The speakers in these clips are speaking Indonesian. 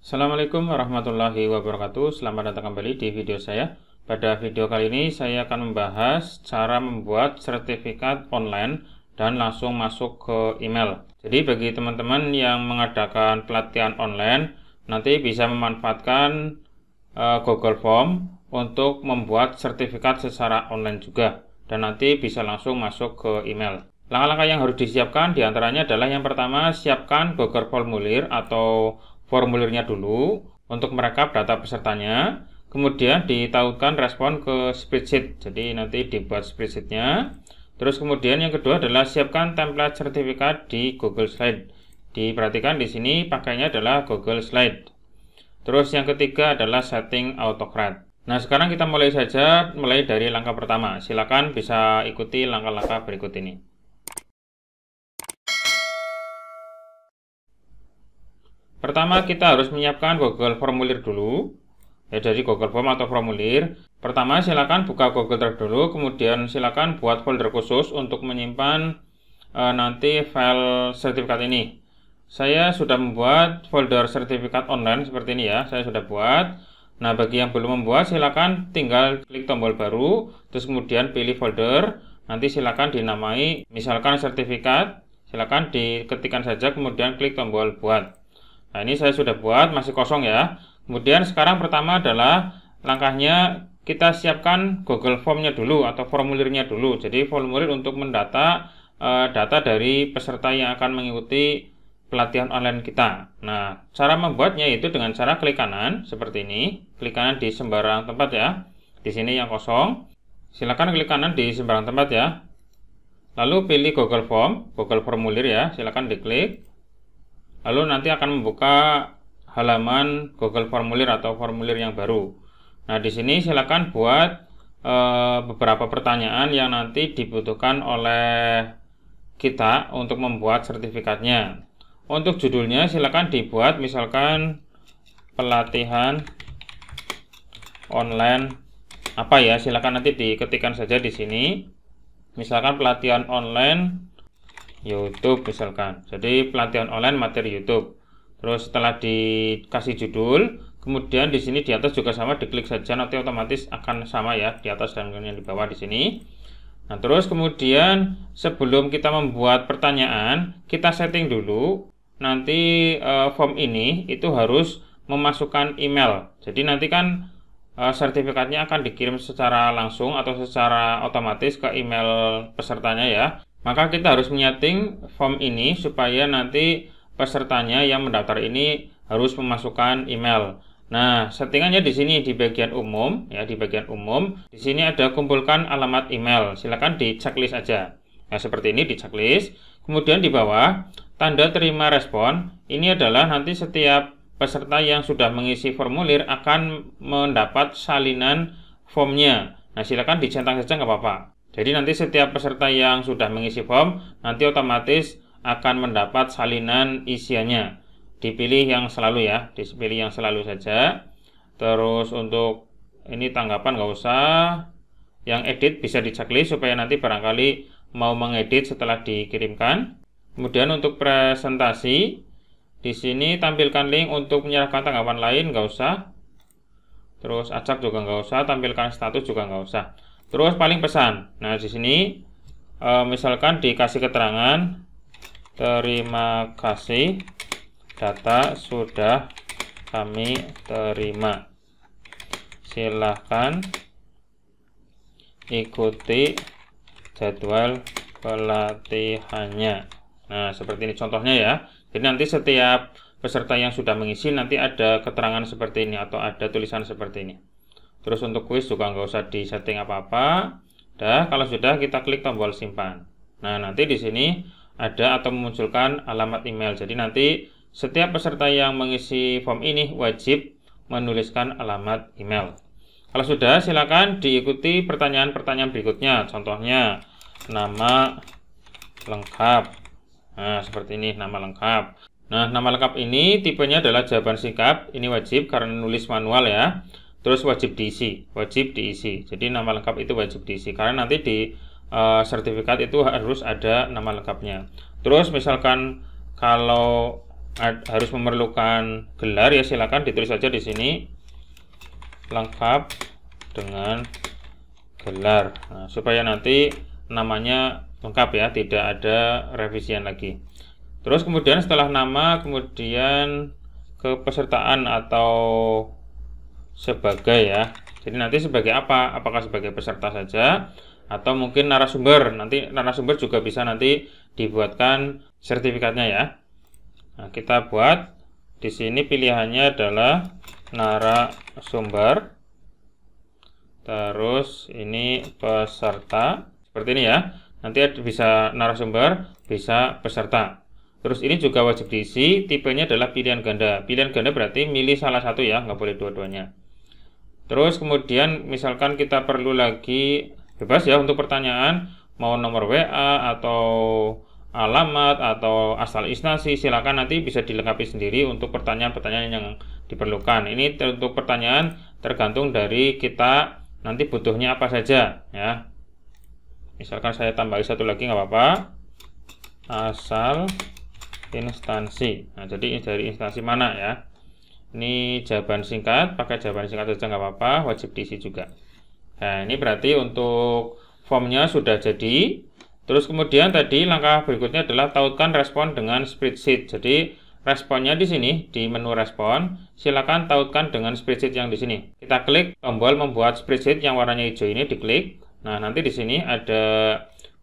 Assalamualaikum warahmatullahi wabarakatuh. Selamat datang kembali di video saya. Pada video kali ini saya akan membahas cara membuat sertifikat online dan langsung masuk ke email. Jadi bagi teman-teman yang mengadakan pelatihan online, nanti bisa memanfaatkan Google Form untuk membuat sertifikat secara online juga, dan nanti bisa langsung masuk ke email. Langkah-langkah yang harus disiapkan diantaranya adalah yang pertama, siapkan Google Formulir atau formulirnya dulu untuk merekap data pesertanya, kemudian ditautkan respon ke spreadsheet, jadi nanti dibuat spreadsheetnya. Terus kemudian yang kedua adalah siapkan template sertifikat di Google Slide. Diperhatikan di sini pakainya adalah Google Slide. Terus yang ketiga adalah setting autocrat. Nah, sekarang kita mulai saja, mulai dari langkah pertama. Silakan bisa ikuti langkah-langkah berikut ini. Pertama, kita harus menyiapkan Google Formulir dulu. Ya, dari Google Form atau formulir. Pertama, silakan buka Google Drive dulu, kemudian silakan buat folder khusus untuk menyimpan nanti file sertifikat ini. Saya sudah membuat folder sertifikat online seperti ini ya, saya sudah buat. Nah, bagi yang belum membuat, silakan tinggal klik tombol baru, terus kemudian pilih folder. Nanti silakan dinamai, misalkan sertifikat, silakan diketikkan saja, kemudian klik tombol buat. Nah, ini saya sudah buat, masih kosong ya. Kemudian sekarang pertama adalah langkahnya kita siapkan Google Form-nya dulu atau formulirnya dulu. Jadi formulir untuk mendata data dari peserta yang akan mengikuti pelatihan online kita. Nah, cara membuatnya itu dengan cara klik kanan seperti ini. Klik kanan di sembarang tempat ya. Di sini yang kosong. Silakan klik kanan di sembarang tempat ya. Lalu pilih Google Form, Google Formulir ya. Silakan diklik. Lalu nanti akan membuka halaman Google Formulir atau formulir yang baru. Nah, di sini silakan buat beberapa pertanyaan yang nanti dibutuhkan oleh kita untuk membuat sertifikatnya. Untuk judulnya silakan dibuat misalkan pelatihan online apa ya, silakan nanti diketikkan saja di sini. Misalkan pelatihan online YouTube misalkan. Jadi pelatihan online materi YouTube. Terus setelah dikasih judul, kemudian di sini di atas juga sama, diklik saja nanti otomatis akan sama ya, di atas dan yang di bawah di sini. Nah, terus kemudian sebelum kita membuat pertanyaan, kita setting dulu nanti form ini itu harus memasukkan email. Jadi nanti kan sertifikatnya akan dikirim secara langsung atau secara otomatis ke email pesertanya ya. Maka kita harus menyeting form ini supaya nanti pesertanya yang mendaftar ini harus memasukkan email. Nah, settingannya di sini di bagian umum ya, di bagian umum. Di sini ada kumpulkan alamat email. Silakan di checklist aja. Nah, seperti ini di checklist. Kemudian di bawah tanda terima respon. Ini adalah nanti setiap peserta yang sudah mengisi formulir akan mendapat salinan formnya. Nah, silakan dicentang saja nggak apa-apa. Jadi nanti setiap peserta yang sudah mengisi form nanti otomatis akan mendapat salinan isiannya. Dipilih yang selalu ya, dipilih yang selalu saja. Terus untuk ini tanggapan nggak usah. Yang edit bisa di checklist supaya nanti barangkali mau mengedit setelah dikirimkan. Kemudian untuk presentasi, di sini tampilkan link untuk menyerahkan tanggapan lain nggak usah. Terus acak juga nggak usah, tampilkan status juga nggak usah. Terus paling pesan. Nah, di sini misalkan dikasih keterangan, terima kasih, data sudah kami terima. Silahkan ikuti jadwal pelatihannya. Nah, seperti ini contohnya ya. Jadi nanti setiap peserta yang sudah mengisi nanti ada keterangan seperti ini atau ada tulisan seperti ini. Terus untuk kuis juga nggak usah di setting apa-apa. Dah, kalau sudah kita klik tombol simpan. Nah, nanti di sini ada atau memunculkan alamat email. Jadi nanti setiap peserta yang mengisi form ini wajib menuliskan alamat email. Kalau sudah, silakan diikuti pertanyaan-pertanyaan berikutnya. Contohnya nama lengkap. Nah, seperti ini nama lengkap. Nah, nama lengkap ini tipenya adalah jawaban singkat. Ini wajib karena nulis manual ya. Terus wajib diisi, Jadi nama lengkap itu wajib diisi karena nanti di sertifikat itu harus ada nama lengkapnya. Terus misalkan kalau harus memerlukan gelar ya, silakan ditulis saja di sini lengkap dengan gelar. Nah, supaya nanti namanya lengkap ya, tidak ada revisian lagi. Terus kemudian setelah nama, kemudian kepesertaan atau sebagai ya. Jadi nanti sebagai apa? Apakah sebagai peserta saja atau mungkin narasumber? Nanti narasumber juga bisa nanti dibuatkan sertifikatnya ya. Nah, kita buat di sini pilihannya adalah narasumber. Terus ini peserta. Seperti ini ya. Nanti bisa narasumber, bisa peserta. Terus ini juga wajib diisi, tipenya adalah pilihan ganda. Pilihan ganda berarti milih salah satu ya, nggak boleh dua-duanya. Terus kemudian misalkan kita perlu lagi, bebas ya untuk pertanyaan, mau nomor WA atau alamat atau asal instansi, silakan nanti bisa dilengkapi sendiri untuk pertanyaan-pertanyaan yang diperlukan. Ini untuk pertanyaan tergantung dari kita nanti butuhnya apa saja ya. Misalkan saya tambahin satu lagi nggak apa-apa, asal instansi. Nah, jadi dari instansi mana ya. Ini jawaban singkat, pakai jawaban singkat saja nggak apa-apa, wajib diisi juga. Nah, ini berarti untuk formnya sudah jadi. Terus kemudian tadi langkah berikutnya adalah tautkan respon dengan spreadsheet. Jadi responnya di sini di menu respon, silakan tautkan dengan spreadsheet yang di sini. Kita klik tombol membuat spreadsheet yang warnanya hijau ini, diklik. Nah, nanti di sini ada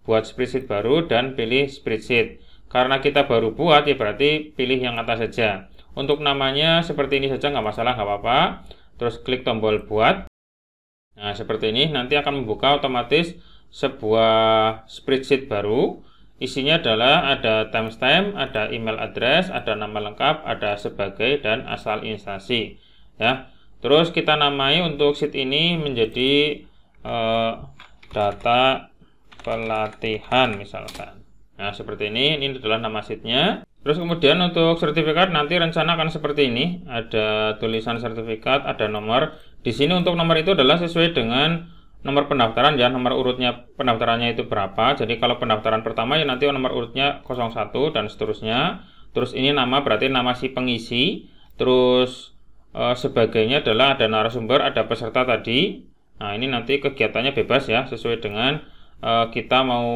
buat spreadsheet baru dan pilih spreadsheet. Karena kita baru buat ya berarti pilih yang atas saja. Untuk namanya seperti ini saja nggak masalah, nggak apa-apa. Terus klik tombol buat. Nah, seperti ini nanti akan membuka otomatis sebuah spreadsheet baru. Isinya adalah ada timestamp, ada email address, ada nama lengkap, ada sebagai dan asal instansi ya. Terus kita namai untuk sheet ini menjadi data pelatihan misalkan. Nah, seperti ini adalah nama sheetnya. Terus kemudian untuk sertifikat nanti rencana akan seperti ini. Ada tulisan sertifikat, ada nomor. Di sini untuk nomor itu adalah sesuai dengan nomor pendaftaran ya, nomor urutnya pendaftarannya itu berapa. Jadi kalau pendaftaran pertama ya nanti nomor urutnya 01 dan seterusnya. Terus ini nama berarti nama si pengisi. Terus sebagainya adalah ada narasumber, ada peserta tadi. Nah, ini nanti kegiatannya bebas ya, sesuai dengan kita mau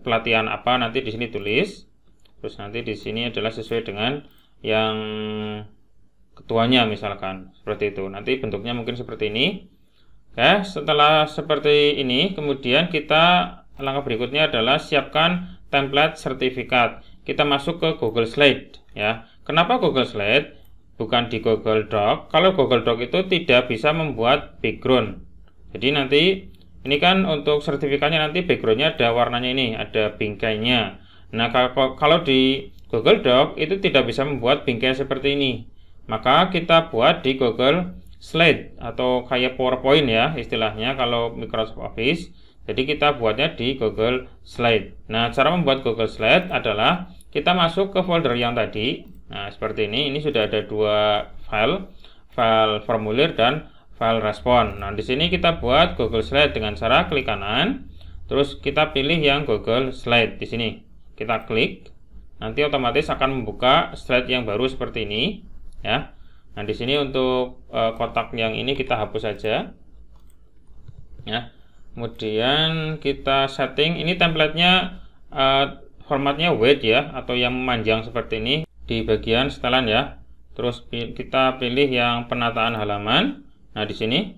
pelatihan apa nanti di sini tulis. Terus nanti di sini adalah sesuai dengan yang ketuanya misalkan seperti itu. Nanti bentuknya mungkin seperti ini. Oke, setelah seperti ini, kemudian kita langkah berikutnya adalah siapkan template sertifikat. Kita masuk ke Google Slide ya. Kenapa Google Slide? Bukan di Google Doc. Kalau Google Doc itu tidak bisa membuat background. Jadi nanti ini kan untuk sertifikatnya nanti backgroundnya ada warnanya ini, ada bingkainya. Nah, kalau di Google Doc itu tidak bisa membuat bingkai seperti ini. Maka kita buat di Google Slide atau kayak PowerPoint ya istilahnya kalau Microsoft Office. Jadi kita buatnya di Google Slide. Nah, cara membuat Google Slide adalah kita masuk ke folder yang tadi. Nah, seperti ini. Ini sudah ada dua file formulir dan file respon. Nah, di sini kita buat Google Slide dengan cara klik kanan, terus kita pilih yang Google Slide di sini. Kita klik. Nanti otomatis akan membuka slide yang baru seperti ini ya. Nah, di sini untuk kotak yang ini kita hapus saja. Ya. Kemudian kita setting ini templatenya formatnya wide ya atau yang memanjang seperti ini di bagian setelan ya. Terus kita pilih yang penataan halaman. Nah, di sini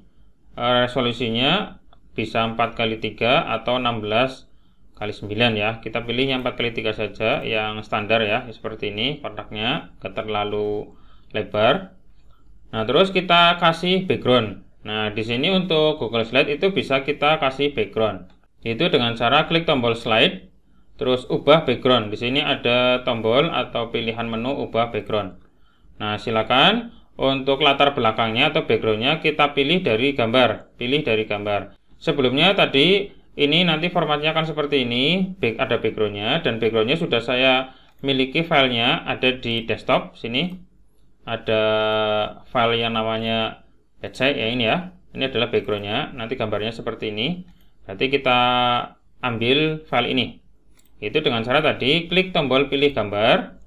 resolusinya bisa 4x3 atau 16x9 ya. Kita pilih yang 4x3 saja, yang standar ya, seperti ini kotaknya, gak terlalu lebar. Nah, terus kita kasih background. Nah, di sini untuk Google Slide itu bisa kita kasih background. Itu dengan cara klik tombol slide, terus ubah background. Di sini ada tombol atau pilihan menu ubah background. Nah, silakan untuk latar belakangnya atau backgroundnya kita pilih dari gambar. Sebelumnya tadi ini nanti formatnya akan seperti ini. Ada backgroundnya dan backgroundnya sudah saya miliki filenya ada di desktop sini. Ada file yang namanya headset ya ini ya. Ini adalah backgroundnya. Nanti gambarnya seperti ini. Berarti kita ambil file ini. Itu dengan cara tadi klik tombol pilih gambar.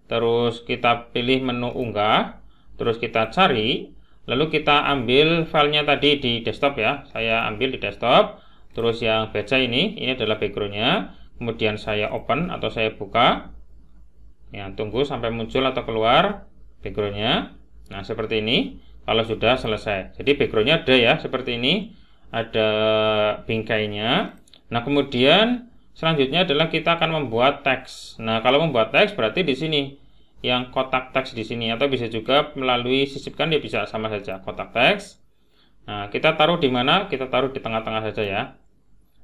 terus kita pilih menu unggah, terus kita cari, lalu kita ambil filenya tadi di desktop ya. Saya ambil di desktop, terus yang baca ini adalah backgroundnya. Kemudian saya open atau saya buka. Ya, tunggu sampai muncul atau keluar backgroundnya. Nah, seperti ini. Kalau sudah selesai, jadi backgroundnya ada ya, seperti ini, ada bingkainya. Nah, kemudian selanjutnya adalah kita akan membuat teks. Nah, kalau membuat teks berarti di sini yang kotak teks di sini, atau bisa juga melalui sisipkan, dia bisa sama saja kotak teks. Nah, kita taruh di mana? Kita taruh di tengah-tengah saja ya.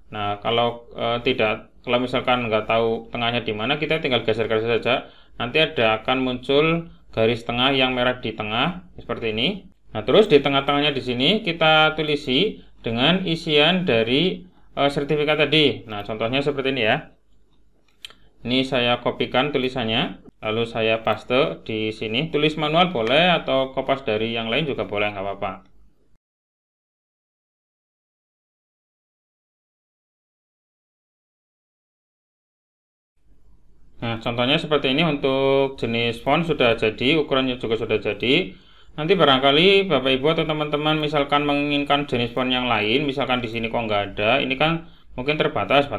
Nah, kalau kalau misalkan nggak tahu tengahnya di mana, kita tinggal geser-geser saja. Nanti akan muncul garis tengah yang merah di tengah seperti ini. Nah, terus di tengah-tengahnya di sini kita tulisi dengan isian dari sertifikat tadi. Nah, contohnya seperti ini ya. Ini saya kopikan tulisannya, lalu saya paste di sini. Tulis manual boleh atau kopas dari yang lain juga boleh, nggak apa-apa. Nah, contohnya seperti ini. Untuk jenis font sudah jadi, ukurannya juga sudah jadi. Nanti barangkali Bapak Ibu atau teman-teman misalkan menginginkan jenis font yang lain, misalkan di sini kok nggak ada, ini kan mungkin terbatas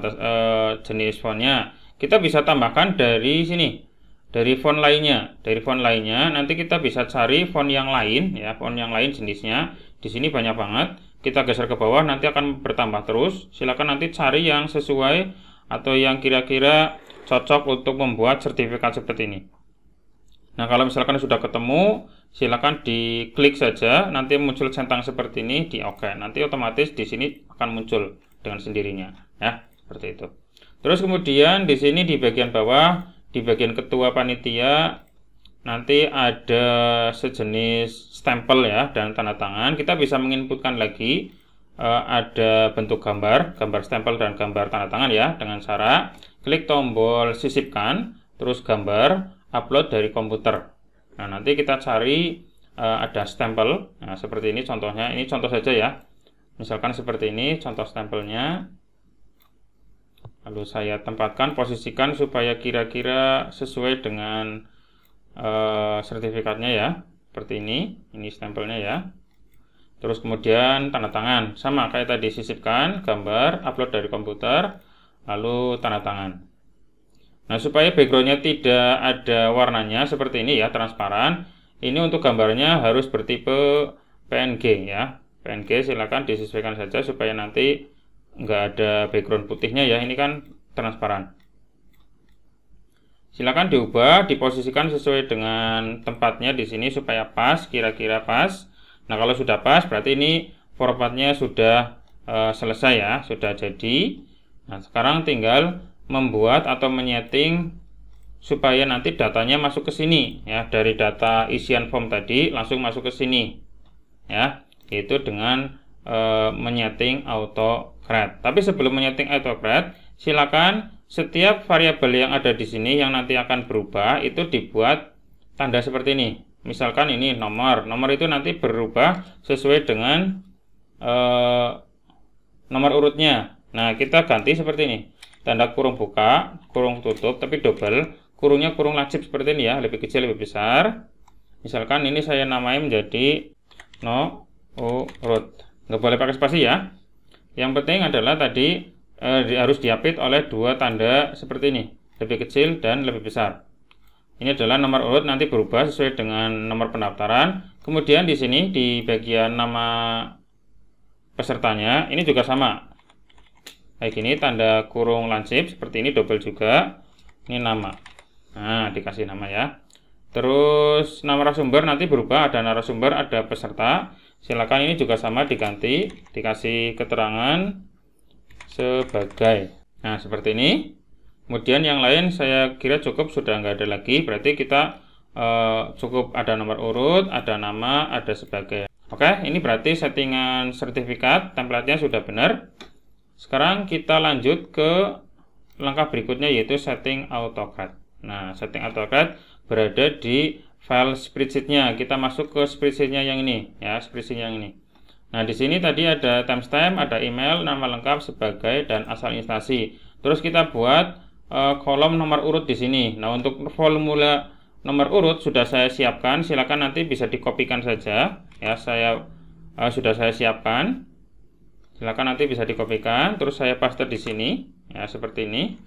jenis fontnya. Kita bisa tambahkan dari sini, dari font lainnya. Dari font lainnya nanti kita bisa cari font yang lain ya, font yang lain jenisnya. Di sini banyak banget. Kita geser ke bawah, nanti akan bertambah terus. Silakan nanti cari yang sesuai atau yang kira-kira cocok untuk membuat sertifikat seperti ini. Nah, kalau misalkan sudah ketemu, silakan diklik saja, nanti muncul centang seperti ini, di OK. Nanti otomatis di sini akan muncul dengan sendirinya, ya, seperti itu. Terus kemudian di sini di bagian bawah, di bagian ketua panitia, nanti ada sejenis stempel ya dan tanda tangan. Kita bisa menginputkan lagi ada bentuk gambar stempel dan gambar tanda tangan ya, dengan cara klik tombol sisipkan, terus gambar, upload dari komputer. Nah, nanti kita cari ada stempel. Nah, seperti ini contohnya. Ini contoh saja ya. Misalkan seperti ini contoh stempelnya. Lalu saya tempatkan, posisikan supaya kira-kira sesuai dengan sertifikatnya ya. Seperti ini. Ini stempelnya ya. Terus kemudian tanda tangan. Sama kayak tadi, sisipkan, gambar, upload dari komputer, lalu tanda tangan. Nah, supaya backgroundnya tidak ada warnanya seperti ini ya, transparan. Ini untuk gambarnya harus bertipe PNG ya. PNG silakan disesuaikan saja supaya nanti nggak ada background putihnya ya. Ini kan transparan. Silakan diubah, diposisikan sesuai dengan tempatnya di sini supaya pas, kira-kira pas. Nah, kalau sudah pas berarti ini formatnya sudah selesai ya, sudah jadi. Nah, sekarang tinggal membuat atau menyeting supaya nanti datanya masuk ke sini ya, dari data isian form tadi langsung masuk ke sini ya, yaitu dengan menyeting autocrate. Tapi sebelum menyeting autocrate, silakan setiap variabel yang ada di sini yang nanti akan berubah itu dibuat tanda seperti ini. Misalkan ini nomor itu nanti berubah sesuai dengan nomor urutnya. Nah, kita ganti seperti ini. Tanda kurung buka, kurung tutup, tapi double, kurungnya kurung lancip seperti ini ya, lebih kecil, lebih besar. Misalkan ini saya namai menjadi no urut. Nggak boleh pakai spasi ya. Yang penting adalah tadi harus diapit oleh dua tanda seperti ini, lebih kecil dan lebih besar. Ini adalah nomor urut, nanti berubah sesuai dengan nomor pendaftaran. Kemudian di sini di bagian nama pesertanya, ini juga sama. Kayak gini, tanda kurung lancip seperti ini, double juga. Ini nama. Nah, dikasih nama ya. Terus nama narasumber nanti berubah, ada narasumber, ada peserta. Silakan ini juga sama diganti, dikasih keterangan sebagai. Nah, seperti ini. Kemudian yang lain saya kira cukup, sudah nggak ada lagi. Berarti kita cukup ada nomor urut, ada nama, ada sebagai. Oke, ini berarti settingan sertifikat, template-nya sudah benar. Sekarang kita lanjut ke langkah berikutnya, yaitu setting autocrate. Nah, setting autocrate berada di file spreadsheet-nya. Kita masuk ke spreadsheet-nya yang ini ya, spreadsheet yang ini. Nah, di sini tadi ada timestamp, ada email, nama lengkap, sebagai, dan asal instansi. Terus kita buat kolom nomor urut di sini. Nah, untuk formula nomor urut sudah saya siapkan, silakan nanti bisa dikopikan saja ya. Sudah saya siapkan. Silakan nanti bisa dikopikan, terus saya paste di sini ya, seperti ini.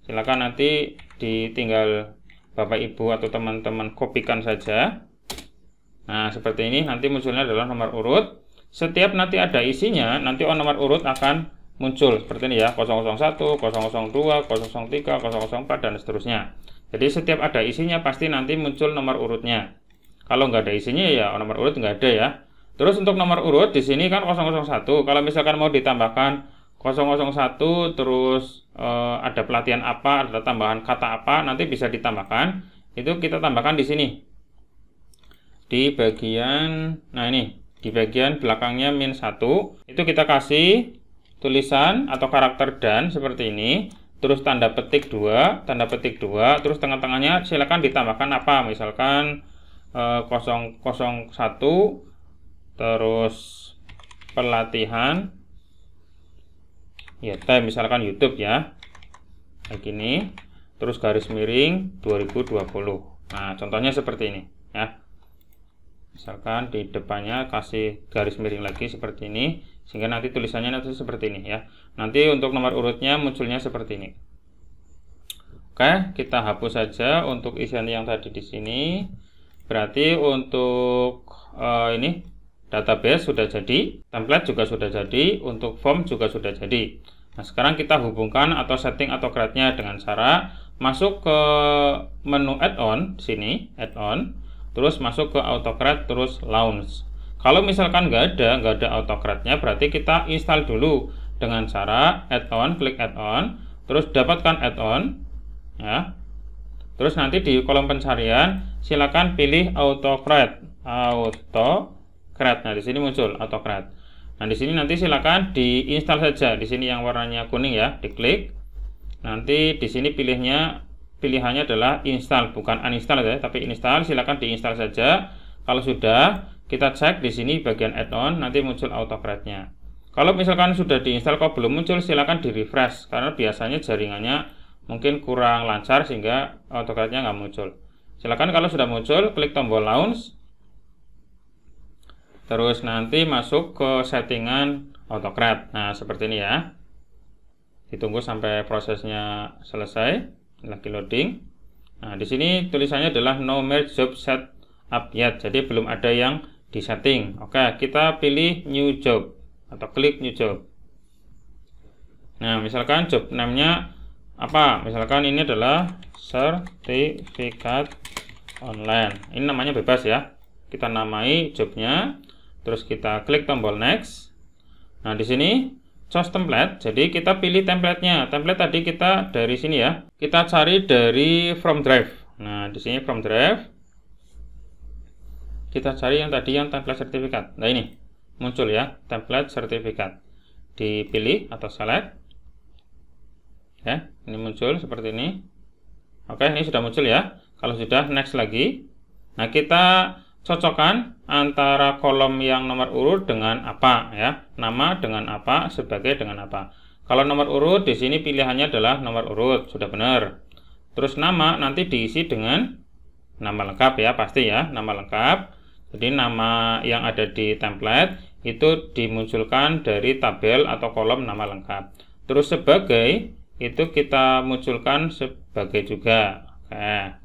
Silakan nanti ditinggal Bapak Ibu atau teman-teman kopikan saja. Nah, seperti ini nanti munculnya adalah nomor urut. Setiap nanti ada isinya, nanti nomor urut akan muncul seperti ini ya, 001, 002, 003, 004 dan seterusnya. Jadi setiap ada isinya pasti nanti muncul nomor urutnya. Kalau nggak ada isinya ya nomor urut nggak ada ya. Terus untuk nomor urut di sini kan 001. Kalau misalkan mau ditambahkan 001 terus ada pelatihan apa, ada tambahan kata apa, nanti bisa ditambahkan. Itu kita tambahkan di sini. Di bagian, nah ini, di bagian belakangnya -1, itu kita kasih tulisan atau karakter dan seperti ini. Terus tanda petik 2, terus tengah-tengahnya silakan ditambahkan apa, misalkan 001 terus pelatihan ya, misalkan YouTube ya, kayak gini, terus garis miring 2020. Nah, contohnya seperti ini ya. Misalkan di depannya kasih garis miring lagi seperti ini, sehingga nanti tulisannya nanti seperti ini ya. Nanti untuk nomor urutnya munculnya seperti ini. Oke, kita hapus saja untuk isian yang tadi di sini. Berarti untuk ini database sudah jadi, template juga sudah jadi, untuk form juga sudah jadi. Nah, sekarang kita hubungkan atau setting autocrat-nya dengan cara masuk ke menu add-on sini, add-on, terus masuk ke autocrat, terus launch. Kalau misalkan nggak ada autocrat-nya, berarti kita install dulu dengan cara add-on, klik add-on, terus dapatkan add-on ya. Terus nanti di kolom pencarian silakan pilih autocrat. Nah, di sini muncul autocrat. Nah, di sini nanti silakan diinstal saja. Di sini yang warnanya kuning ya, diklik. Nanti di sini pilihannya adalah install, bukan uninstall ya, tapi install. Silakan diinstal saja. Kalau sudah, kita cek di sini bagian add-on, nanti muncul autocrat-nya. Kalau misalkan sudah diinstal kok belum muncul, silakan di-refresh karena biasanya jaringannya mungkin kurang lancar sehingga autocrat-nya nggak muncul. Silakan kalau sudah muncul, klik tombol launch. Terus nanti masuk ke settingan autocrat. Nah, seperti ini ya. Ditunggu sampai prosesnya selesai. Lagi loading. Nah, di sini tulisannya adalah no merge job set up yet. Jadi belum ada yang disetting. Oke, kita pilih new job atau klik new job. Nah, misalkan job name-nya apa? Misalkan ini adalah sertifikat online. Ini namanya bebas ya. Kita namai jobnya. Terus kita klik tombol next. Nah, di sini choose template. Jadi kita pilih template-nya. Template tadi kita dari sini ya. Kita cari dari from drive. Nah, di sini from drive. Kita cari yang tadi yang template sertifikat. Nah, ini muncul ya, template sertifikat. Dipilih atau select. Ya, ini muncul seperti ini. Oke, ini sudah muncul ya. Kalau sudah, next lagi. Nah, kita cocokkan antara kolom yang nomor urut dengan apa ya, nama dengan apa, sebagai dengan apa. Kalau nomor urut di sini pilihannya adalah nomor urut, sudah benar. Terus nama nanti diisi dengan nama lengkap ya, pasti ya, nama lengkap. Jadi nama yang ada di template itu dimunculkan dari tabel atau kolom nama lengkap. Terus sebagai itu kita munculkan sebagai juga. Oke,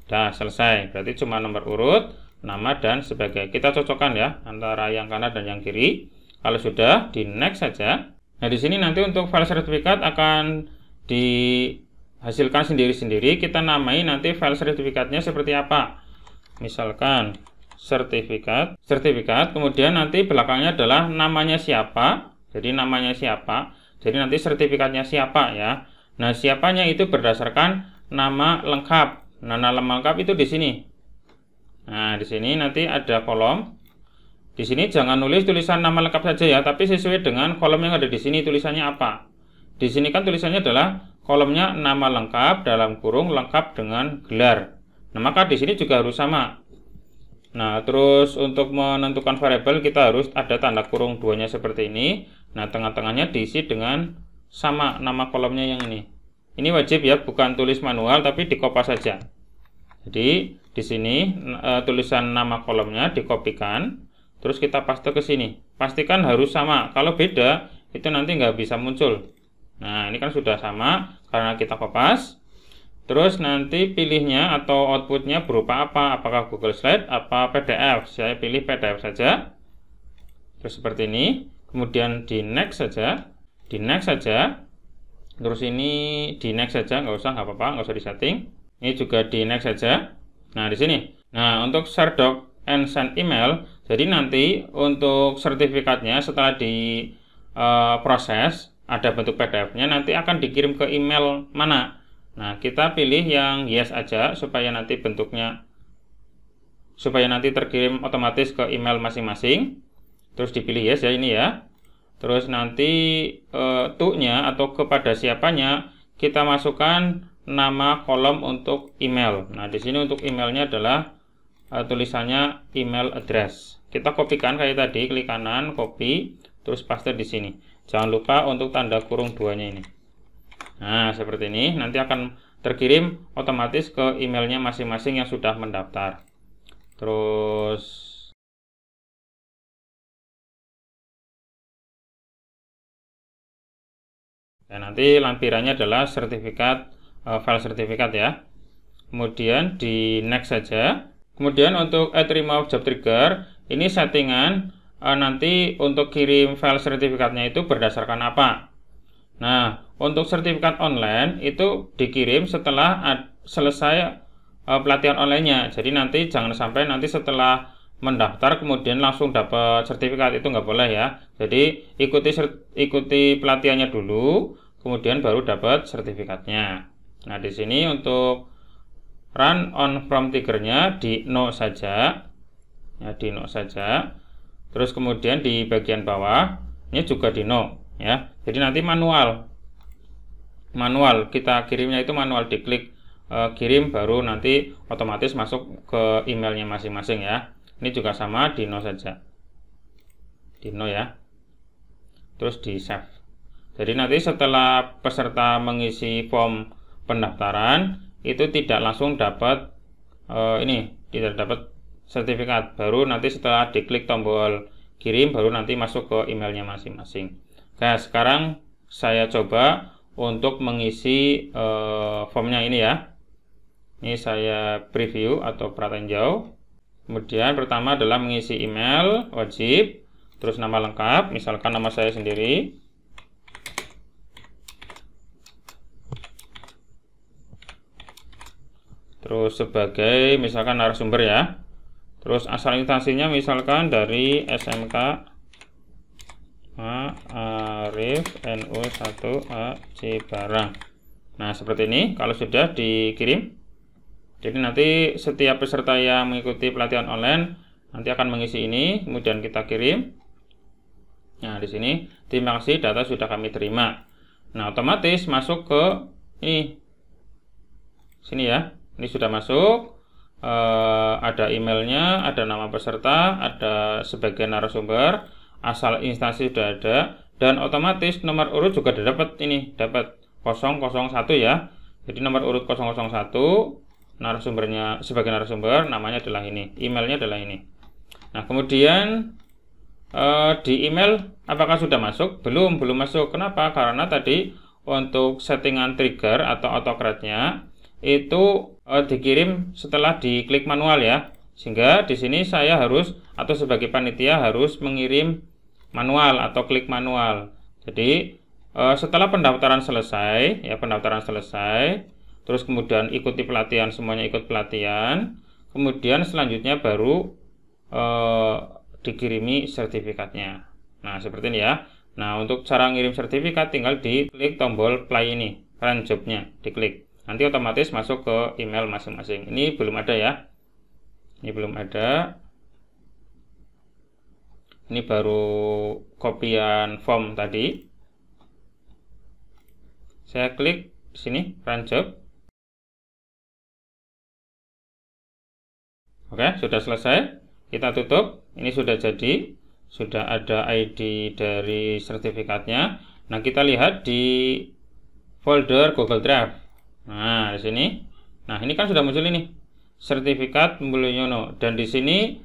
sudah selesai. Berarti cuma nomor urut, nama dan sebagai. Kita cocokkan ya antara yang kanan dan yang kiri. Kalau sudah, di next saja. Nah, di sini nanti untuk file sertifikat akan dihasilkan sendiri-sendiri. Kita namai nanti file sertifikatnya seperti apa. Misalkan sertifikat, kemudian nanti belakangnya adalah namanya siapa. Jadi namanya siapa. Jadi nanti sertifikatnya siapa ya. Nah, siapanya itu berdasarkan nama lengkap. Nah, nama lengkap itu di sini. Nah, di sini nanti ada kolom. Di sini jangan nulis tulisan nama lengkap saja ya, tapi sesuai dengan kolom yang ada di sini tulisannya apa. Di sini kan tulisannya adalah kolomnya nama lengkap dalam kurung lengkap dengan gelar. Nah, maka di sini juga harus sama. Nah, terus untuk menentukan variabel kita harus ada tanda kurung duanya seperti ini. Nah, tengah-tengahnya diisi dengan sama nama kolomnya yang ini. Ini wajib ya, bukan tulis manual tapi dikopas saja. Jadi di sini tulisan nama kolomnya dikopikan, terus kita paste ke sini. Pastikan harus sama. Kalau beda, itu nanti nggak bisa muncul. Nah, ini kan sudah sama karena kita kopas. Terus nanti pilihnya atau outputnya berupa apa? Apakah Google Slide, apa PDF? Saya pilih PDF saja. Terus seperti ini. Kemudian di next saja. Di next saja. Terus ini di next saja, nggak apa-apa, nggak usah disetting. Ini juga di next saja. Nah, di sini. Nah, untuk share doc and send email, jadi nanti untuk sertifikatnya setelah di proses ada bentuk PDF-nya, nanti akan dikirim ke email mana. Nah, kita pilih yang yes aja supaya nanti bentuknya terkirim otomatis ke email masing-masing. Terus dipilih yes ya ini ya. Terus nanti to-nya atau kepada siapanya kita masukkan nama kolom untuk email. Nah, di sini untuk emailnya adalah tulisannya email address. Kita kopikan kayak tadi, klik kanan, copy, terus paste di sini. Jangan lupa untuk tanda kurung duanya ini. Nah, seperti ini nanti akan terkirim otomatis ke emailnya masing-masing yang sudah mendaftar. Terus nanti lampirannya adalah sertifikat, file sertifikat ya. Kemudian di next saja. Kemudian untuk add remove job trigger, ini settingan nanti untuk kirim file sertifikatnya itu berdasarkan apa. Nah, untuk sertifikat online itu dikirim setelah selesai pelatihan online-nya. Jadi nanti jangan sampai nanti setelah mendaftar kemudian langsung dapat sertifikat, itu nggak boleh ya. Jadi ikuti pelatihannya dulu, kemudian baru dapat sertifikatnya. Nah, di sini untuk run on from trigger-nya di no saja. Ya, di no saja. Terus kemudian di bagian bawah ini juga di no ya. Jadi nanti manual kita kirimnya itu manual, diklik kirim baru nanti otomatis masuk ke emailnya masing-masing ya. Ini juga sama di no saja. Di no ya. Terus di save. Jadi nanti setelah peserta mengisi form pendaftaran itu tidak langsung dapat tidak dapat sertifikat, baru nanti setelah diklik tombol kirim baru nanti masuk ke emailnya masing-masing. Nah, sekarang saya coba untuk mengisi formnya ini ya. Ini saya preview atau pratinjau. Kemudian pertama adalah mengisi email wajib, terus nama lengkap, misalkan nama saya sendiri. Terus sebagai misalkan narasumber ya. Terus asal instansinya misalkan dari SMK Arif NU 1 Cibarang. Nah, seperti ini kalau sudah dikirim. Jadi nanti setiap peserta yang mengikuti pelatihan online nanti akan mengisi ini, kemudian kita kirim. Nah, di sini terima kasih, data sudah kami terima. Nah, otomatis masuk ke ini. Sini ya. Ini sudah masuk. Ada emailnya, ada nama peserta, ada sebagian narasumber, asal instansi sudah ada, dan otomatis nomor urut juga dapat ini, dapat 001 ya. Jadi nomor urut 001, narasumbernya sebagai narasumber, namanya adalah ini, emailnya adalah ini. Nah, kemudian di email apakah sudah masuk? Belum masuk. Kenapa? Karena tadi untuk settingan trigger atau autocrate-nya itu dikirim setelah diklik manual ya, sehingga di sini saya harus atau sebagai panitia harus mengirim manual atau klik manual. Jadi setelah pendaftaran selesai ya, terus kemudian ikuti pelatihan, semuanya ikut pelatihan, kemudian selanjutnya baru dikirimi sertifikatnya. Nah, seperti ini ya. Nah, untuk cara ngirim sertifikat tinggal diklik tombol play ini, run job-nya diklik. Nanti otomatis masuk ke email masing-masing. Ini belum ada ya. Ini belum ada. Ini baru kopian form tadi. Saya klik di sini run job. Oke, sudah selesai. Kita tutup. Ini sudah jadi. Sudah ada ID dari sertifikatnya. Nah, kita lihat di folder Google Drive. Nah, di sini. Nah, ini kan sudah muncul ini. sertifikat Mulyono, dan di sini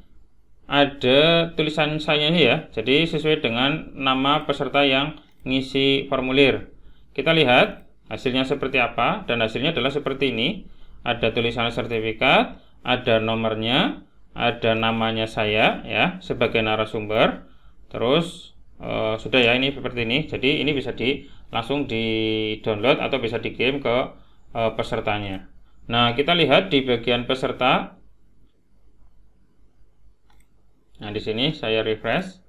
ada tulisan saya ya. Jadi sesuai dengan nama peserta yang ngisi formulir. Kita lihat hasilnya seperti apa, dan hasilnya adalah seperti ini. Ada tulisan sertifikat, ada nomornya, ada namanya saya ya sebagai narasumber. Terus sudah ya, ini seperti ini. Jadi ini bisa langsung di download atau bisa dikirim ke pesertanya. Nah, kita lihat di bagian peserta. Nah, di sini saya refresh.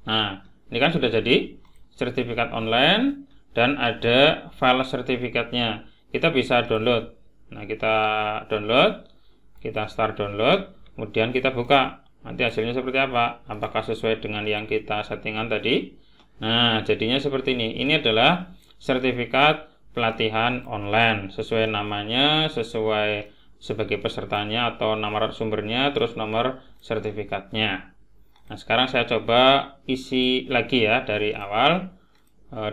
Nah, ini kan sudah jadi sertifikat online dan ada file sertifikatnya. Kita bisa download. Nah, kita download, kita start download, kemudian kita buka. Nanti hasilnya seperti apa? Apakah sesuai dengan yang kita settingan tadi? Nah, jadinya seperti ini. Ini adalah sertifikat pelatihan online. Sesuai namanya, sesuai sebagai pesertanya atau nomor sumbernya, terus nomor sertifikatnya. Nah, sekarang saya coba isi lagi ya dari awal,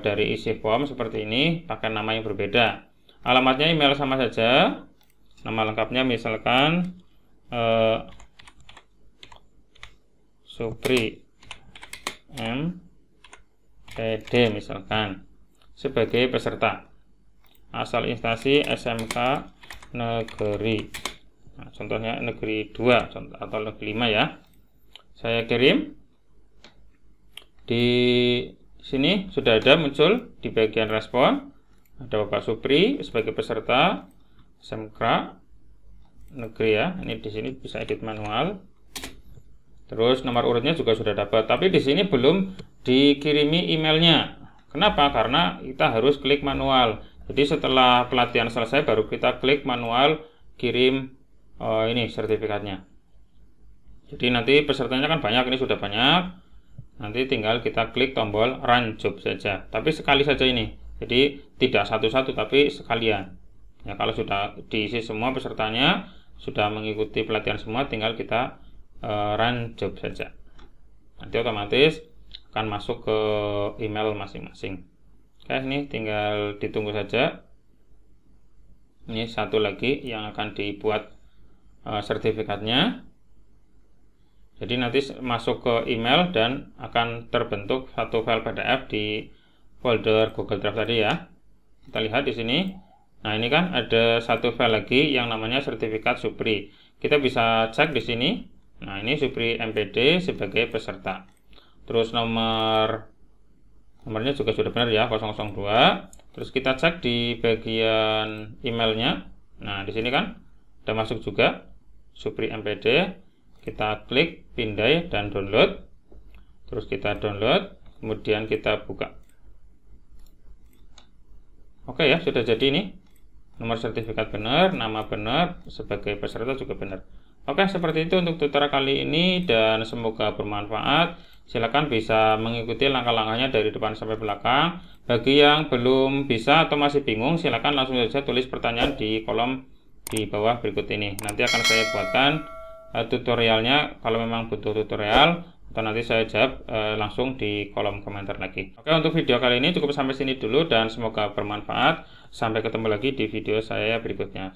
dari isi form seperti ini, pakai nama yang berbeda. Alamatnya email sama saja, nama lengkapnya misalkan Supri MPD misalkan, sebagai peserta, asal instansi SMK negeri. Nah, contohnya negeri 2 atau negeri 5 ya. Saya kirim. Di sini sudah ada muncul di bagian respon. Ada Bapak Supri sebagai peserta SMK negeri ya. Ini di sini bisa edit manual. Terus nomor urutnya juga sudah dapat. Tapi di sini belum dikirimi emailnya. Kenapa? Karena kita harus klik manual. Jadi setelah pelatihan selesai baru kita klik manual kirim ini sertifikatnya. Jadi nanti pesertanya kan banyak, ini sudah banyak. Nanti tinggal kita klik tombol run job saja. Tapi sekali saja ini. Jadi tidak satu-satu tapi sekalian. Ya, kalau sudah diisi semua pesertanya, sudah mengikuti pelatihan semua, tinggal kita run job saja. Nanti otomatis akan masuk ke email masing-masing. Oke, ini tinggal ditunggu saja. Ini satu lagi yang akan dibuat sertifikatnya. Jadi nanti masuk ke email dan akan terbentuk satu file PDF di folder Google Drive tadi ya. Kita lihat di sini. Nah, ini kan ada satu file lagi yang namanya sertifikat Supri. Kita bisa cek di sini. Nah, ini Supri MPD sebagai peserta. Terus nomornya juga sudah benar ya, 002. Terus kita cek di bagian emailnya. Nah, di sini kan udah masuk juga Supri MPD. Kita klik pindai dan download. Terus kita download, kemudian kita buka. Oke ya, sudah jadi ini. Nomor sertifikat benar, nama benar, sebagai peserta juga benar. Oke, seperti itu untuk tutorial kali ini dan semoga bermanfaat. Silakan bisa mengikuti langkah-langkahnya dari depan sampai belakang. Bagi yang belum bisa atau masih bingung, silakan langsung saja tulis pertanyaan di kolom di bawah berikut ini. Nanti akan saya buatkan tutorialnya kalau memang butuh tutorial, atau nanti saya jawab langsung di kolom komentar lagi. Oke, untuk video kali ini cukup sampai sini dulu dan semoga bermanfaat. Sampai ketemu lagi di video saya berikutnya.